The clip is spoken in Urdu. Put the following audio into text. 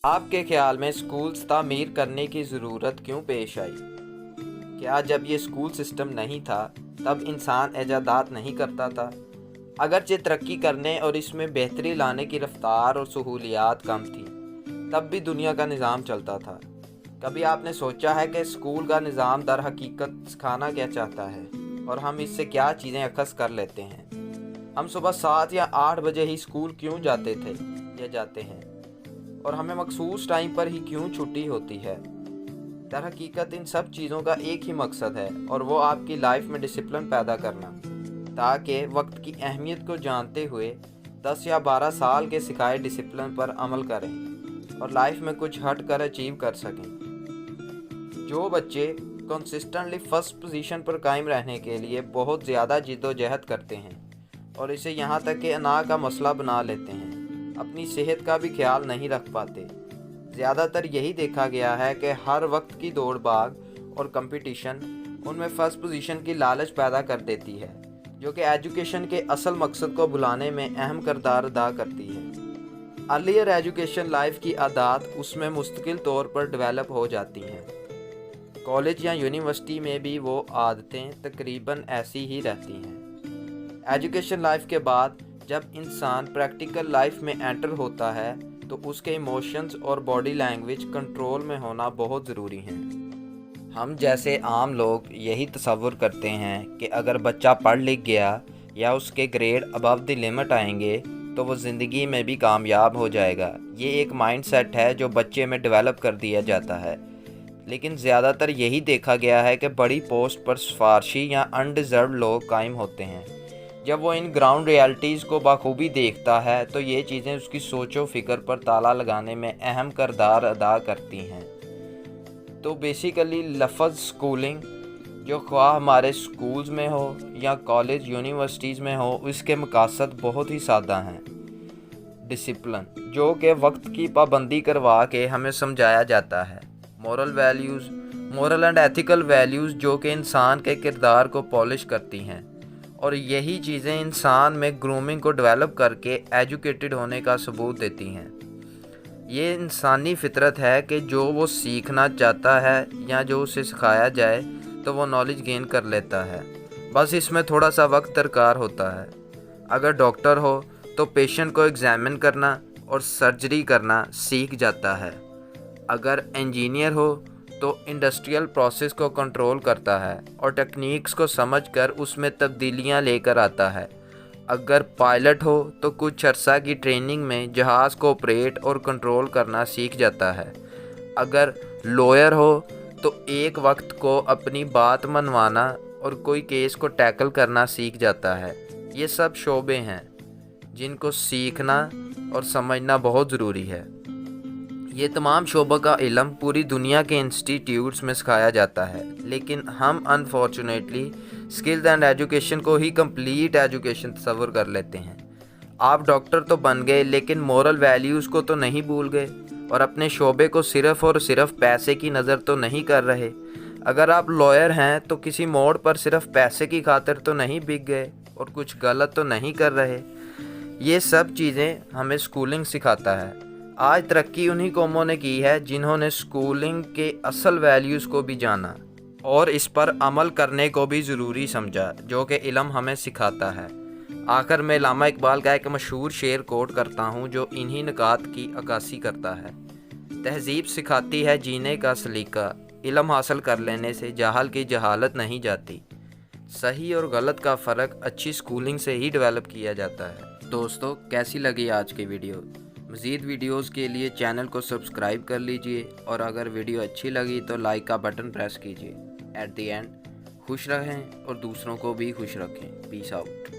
آپ کے خیال میں اسکولز تعمیر کرنے کی ضرورت کیوں پیش آئی؟ کیا جب یہ اسکول سسٹم نہیں تھا تب انسان ایجادات نہیں کرتا تھا؟ اگرچہ ترقی کرنے اور اس میں بہتری لانے کی رفتار اور سہولیات کم تھی، تب بھی دنیا کا نظام چلتا تھا۔ کبھی آپ نے سوچا ہے کہ اسکول کا نظام در حقیقت سکھانا کیا چاہتا ہے اور ہم اس سے کیا چیزیں اخذ کر لیتے ہیں؟ ہم صبح 7 یا 8 بجے ہی اسکول کیوں جاتے تھے یا جاتے ہیں، اور ہمیں مخصوص ٹائم پر ہی کیوں چھٹی ہوتی ہے؟ در حقیقت ان سب چیزوں کا ایک ہی مقصد ہے، اور وہ آپ کی لائف میں ڈسپلن پیدا کرنا، تاکہ وقت کی اہمیت کو جانتے ہوئے 10 یا 12 سال کے سکھائے ڈسپلن پر عمل کریں اور لائف میں کچھ ہٹ کر اچیو کر سکیں۔ جو بچے کنسسٹنٹلی فرسٹ پوزیشن پر قائم رہنے کے لیے بہت زیادہ جد و جہد کرتے ہیں اور اسے یہاں تک کہ انا کا مسئلہ بنا لیتے ہیں، اپنی صحت کا بھی خیال نہیں رکھ پاتے۔ زیادہ تر یہی دیکھا گیا ہے کہ ہر وقت کی دوڑ بھاگ اور کمپٹیشن ان میں فرسٹ پوزیشن کی لالچ پیدا کر دیتی ہے، جو کہ ایجوکیشن کے اصل مقصد کو بھلانے میں اہم کردار ادا کرتی ہے۔ ارلیئر ایجوکیشن لائف کی عادات اس میں مستقل طور پر ڈیولپ ہو جاتی ہیں۔ کالج یا یونیورسٹی میں بھی وہ عادتیں تقریباً ایسی ہی رہتی ہیں۔ ایجوکیشن لائف کے بعد جب انسان پریکٹیکل لائف میں انٹر ہوتا ہے تو اس کے ایموشنز اور باڈی لینگویج کنٹرول میں ہونا بہت ضروری ہیں۔ ہم جیسے عام لوگ یہی تصور کرتے ہیں کہ اگر بچہ پڑھ لکھ گیا یا اس کے گریڈ ابو دی لمٹ آئیں گے تو وہ زندگی میں بھی کامیاب ہو جائے گا۔ یہ ایک مائنڈ سیٹ ہے جو بچے میں ڈیولپ کر دیا جاتا ہے، لیکن زیادہ تر یہی دیکھا گیا ہے کہ بڑی پوسٹ پر سفارشی یا انڈیزروڈ لوگ قائم ہوتے ہیں۔ جب وہ ان گراؤنڈ ریالٹیز کو بخوبی دیکھتا ہے تو یہ چیزیں اس کی سوچ و فکر پر تالا لگانے میں اہم کردار ادا کرتی ہیں۔ تو بیسیکلی لفظ اسکولنگ، جو خواہ ہمارے اسکولز میں ہو یا کالج یونیورسٹیز میں ہو، اس کے مقاصد بہت ہی سادہ ہیں۔ ڈسپلن، جو کہ وقت کی پابندی کروا کے ہمیں سمجھایا جاتا ہے۔ مورل اینڈ ایتھیکل ویلیوز، جو کہ انسان کے کردار کو پالش کرتی ہیں، اور یہی چیزیں انسان میں گرومنگ کو ڈیولپ کر کے ایجوکیٹڈ ہونے کا ثبوت دیتی ہیں۔ یہ انسانی فطرت ہے کہ جو وہ سیکھنا چاہتا ہے یا جو اسے سکھایا جائے تو وہ نالج گین کر لیتا ہے، بس اس میں تھوڑا سا وقت درکار ہوتا ہے۔ اگر ڈاکٹر ہو تو پیشنٹ کو ایگزامن کرنا اور سرجری کرنا سیکھ جاتا ہے۔ اگر انجینئر ہو تو انڈسٹریل پروسیس کو کنٹرول کرتا ہے اور ٹیکنیکس کو سمجھ کر اس میں تبدیلیاں لے کر آتا ہے۔ اگر پائلٹ ہو تو کچھ عرصہ کی ٹریننگ میں جہاز کو آپریٹ اور کنٹرول کرنا سیکھ جاتا ہے۔ اگر لائر ہو تو ایک وقت کو اپنی بات منوانا اور کوئی کیس کو ٹیکل کرنا سیکھ جاتا ہے۔ یہ سب شعبے ہیں جن کو سیکھنا اور سمجھنا بہت ضروری ہے۔ یہ تمام شعبوں کا علم پوری دنیا کے انسٹیٹیوٹس میں سکھایا جاتا ہے، لیکن ہم انفارچونیٹلی اسکلز اینڈ ایجوکیشن کو ہی کمپلیٹ ایجوکیشن تصور کر لیتے ہیں۔ آپ ڈاکٹر تو بن گئے لیکن مورل ویلیوز کو تو نہیں بھول گئے، اور اپنے شعبے کو صرف اور صرف پیسے کی نظر تو نہیں کر رہے۔ اگر آپ لائر ہیں تو کسی موڑ پر صرف پیسے کی خاطر تو نہیں بک گئے اور کچھ غلط تو نہیں کر رہے۔ یہ سب چیزیں ہمیں اسکولنگ سکھاتا ہے۔ آج ترقی انہی قوموں نے کی ہے جنہوں نے اسکولنگ کے اصل ویلیوز کو بھی جانا اور اس پر عمل کرنے کو بھی ضروری سمجھا، جو کہ علم ہمیں سکھاتا ہے۔ آخر میں علامہ اقبال کا ایک مشہور شعر کوٹ کرتا ہوں جو انہی نکات کی عکاسی کرتا ہے۔ تہذیب سکھاتی ہے جینے کا سلیقہ، علم حاصل کر لینے سے جاہل کی جہالت نہیں جاتی۔ صحیح اور غلط کا فرق اچھی اسکولنگ سے ہی ڈیولپ کیا جاتا ہے۔ دوستو، کیسی لگی آج کی ویڈیو؟ مزید ویڈیوز کے لیے چینل کو سبسکرائب کر لیجئے، اور اگر ویڈیو اچھی لگی تو لائک کا بٹن پریس کیجئے۔ ایٹ دی اینڈ خوش رہیں اور دوسروں کو بھی خوش رکھیں۔ پیس آؤٹ۔